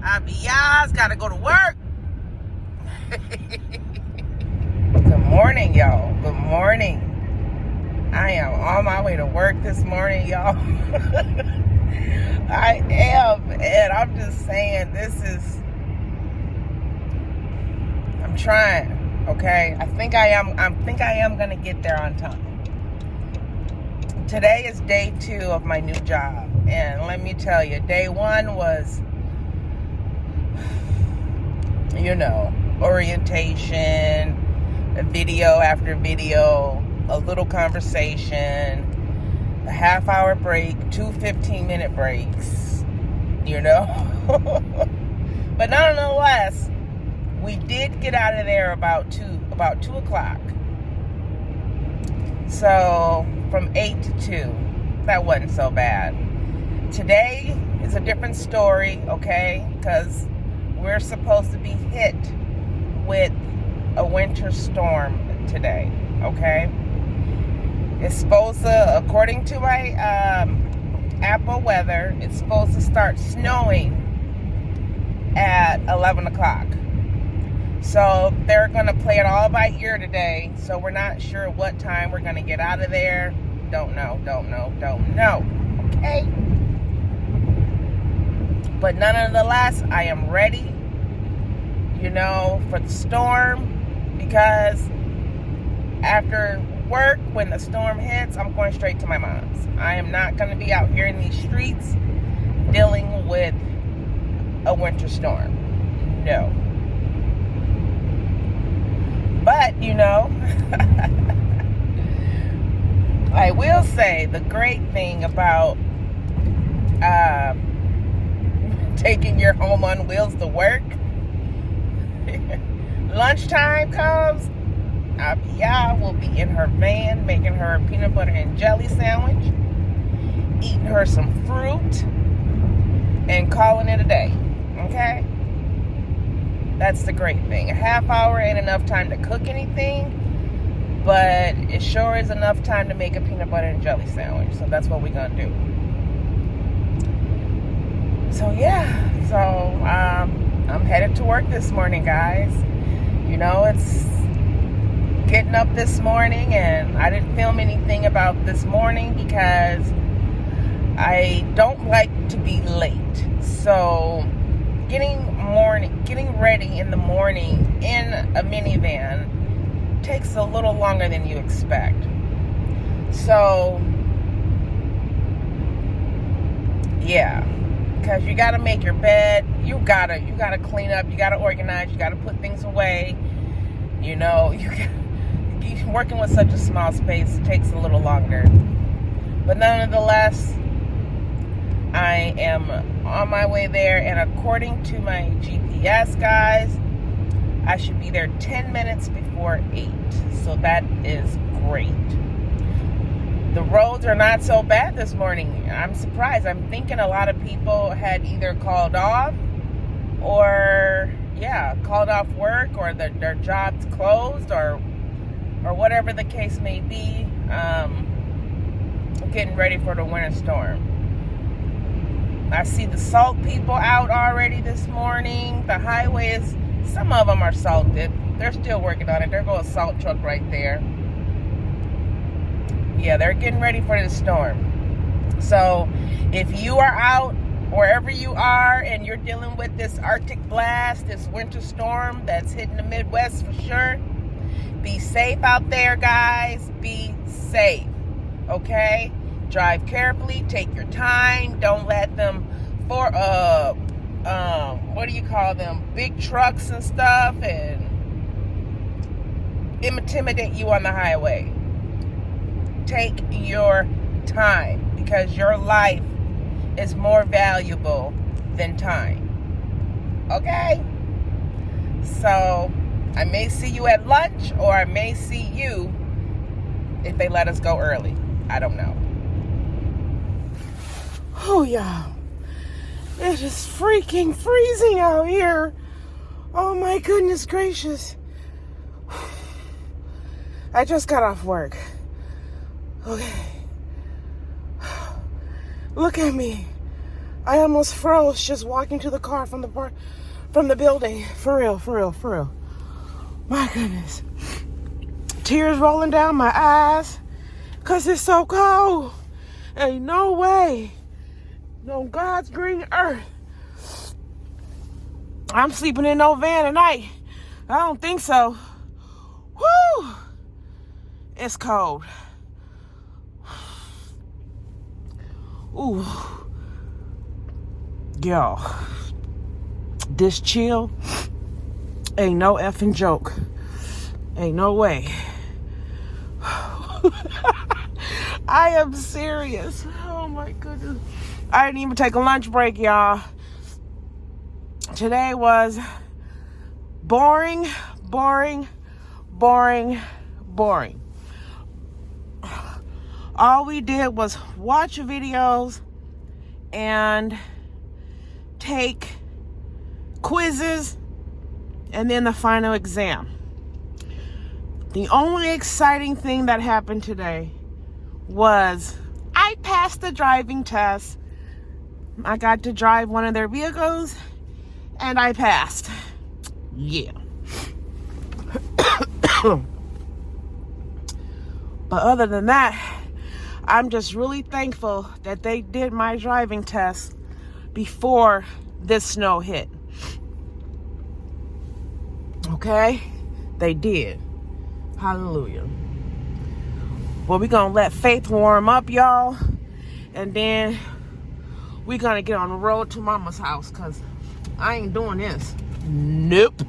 Abiyah's got to go to work. Good morning, y'all. Good morning. I am on my way to work this morning, y'all. I am, and I'm just saying, I'm trying, okay? I think I am gonna get there on time. Today is day 2 of my new job, and let me tell you, day 1 was, orientation, video after video, a little conversation, a half-hour break, 2 15-minute breaks, But nonetheless, we did get out of there about 2 o'clock. So from 8 to 2, that wasn't so bad. Today is a different story, okay? Because we're supposed to be hit with a winter storm today, okay? It's supposed to, according to my Apple weather, it's supposed to start snowing at 11 o'clock. So they're going to play it all by ear today. So we're not sure what time we're going to get out of there. Don't know. Okay? But nonetheless, I am ready, for the storm. Because after work, when the storm hits, I'm going straight to my mom's. I am not going to be out here in these streets dealing with a winter storm. No. But, I will say the great thing about taking your home on wheels to work, lunchtime comes, Abiyah will be in her van making her a peanut butter and jelly sandwich, eating her some fruit, and calling it a day. Okay? That's the great thing. A half hour ain't enough time to cook anything, but it sure is enough time to make a peanut butter and jelly sandwich. So that's what we're gonna do. So yeah, I'm headed to work this morning, guys. It's getting up this morning, and I didn't film anything about this morning because I don't like to be late. So getting ready in the morning in a minivan takes a little longer than you expect. So yeah, because you got to make your bed, you gotta clean up, you gotta organize, you gotta put things away. Working with such a small space takes a little longer. But nonetheless, I am on my way there, and according to my GPS, guys, I should be there 10 minutes before 8. So that is great. The roads are not so bad this morning. I'm surprised. I'm thinking a lot of people had either called off or, called off work, or their jobs closed, or whatever the case may be, getting ready for the winter storm. I see the salt people out already this morning. The highways, some of them are salted. They're still working on it. There goes a salt truck right there. Yeah, they're getting ready for the storm. So if you are out wherever you are and you're dealing with this Arctic blast, this winter storm that's hitting the Midwest for sure, be safe out there, guys. Be safe. Okay? Drive carefully. Take your time. Don't let them big trucks and stuff and intimidate you on the highway. Take your time, because your life is more valuable than time. Okay? So I may see you at lunch, or I may see you if they let us go early. I don't know. Oh, yeah. It is freaking freezing out here. Oh, my goodness gracious. I just got off work. Okay. Look at me. I almost froze just walking to the car from the building. For real, for real, for real. My goodness. Tears rolling down my eyes because it's so cold. Ain't no way. No God's green earth. I'm sleeping in no van tonight. I don't think so. Woo! It's cold. Ooh. Y'all. This chill ain't no effing joke. Ain't no way. I am serious. Oh my goodness. I didn't even take a lunch break, y'all. Today was boring, boring, boring, boring. All we did was watch videos and take quizzes and then the final exam. The only exciting thing that happened today was I passed the driving test. I got to drive one of their vehicles and I passed. Yeah. But other than that, I'm just really thankful that they did my driving test before this snow hit. Okay? They did. Hallelujah. Well, we're going to let faith warm up, y'all. And then we're going to get on the road to Mama's house because I ain't doing this. Nope.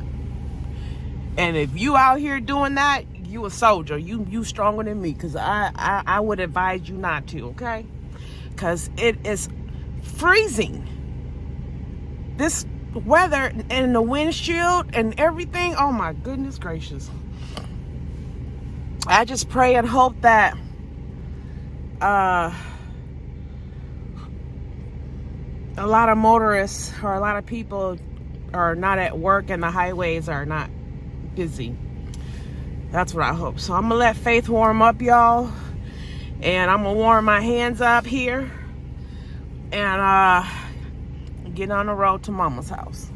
And if you out here doing that, you a soldier. You stronger than me because I would advise you not to, okay? Because it is freezing. This weather and the windshield and everything, oh my goodness gracious. I just pray and hope that a lot of motorists or a lot of people are not at work and the highways are not busy. That's what I hope. So I'm gonna let faith warm up, y'all, and I'm gonna warm my hands up here and get on the road to Mama's house.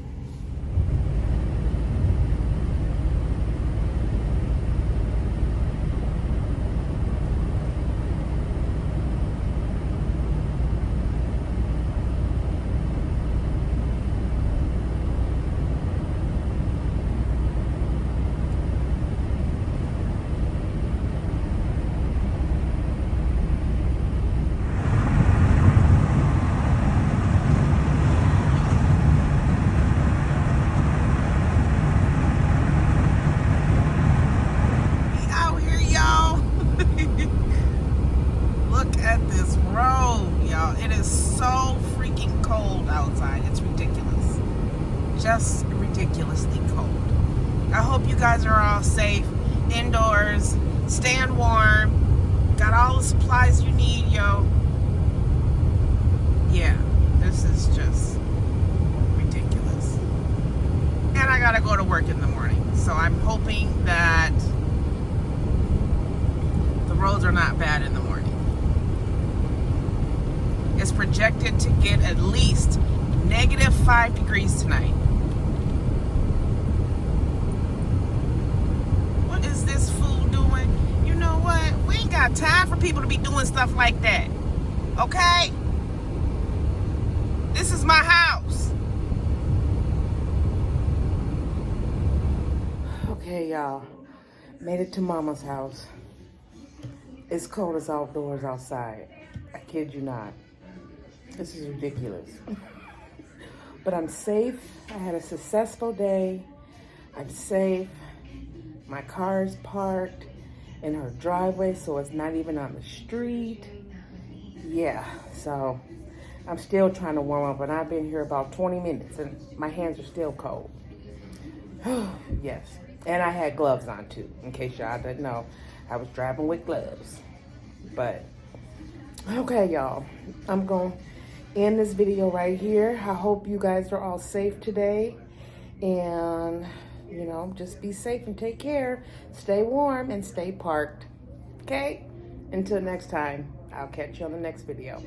Just ridiculously cold. I hope you guys are all safe indoors, staying warm, got all the supplies you need, yo. Yeah, this is just ridiculous. And I gotta go to work in the morning, so I'm hoping that the roads are not bad in the morning. It's projected to get at least -5 degrees tonight. What is this fool doing? You know what? We ain't got time for people to be doing stuff like that. Okay? This is my house. Okay, y'all. Made it to Mama's house. It's cold as outdoors outside. I kid you not. This is ridiculous. But I'm safe. I had a successful day. I'm safe. My car is parked in her driveway, so it's not even on the street. Yeah, so I'm still trying to warm up, and I've been here about 20 minutes, and my hands are still cold. Yes, and I had gloves on, too, in case y'all didn't know. I was driving with gloves. But, okay, y'all. I'm going to end this video right here. I hope you guys are all safe today. And, you know, just be safe and take care. Stay warm and stay parked. Okay? Until next time, I'll catch you on the next video.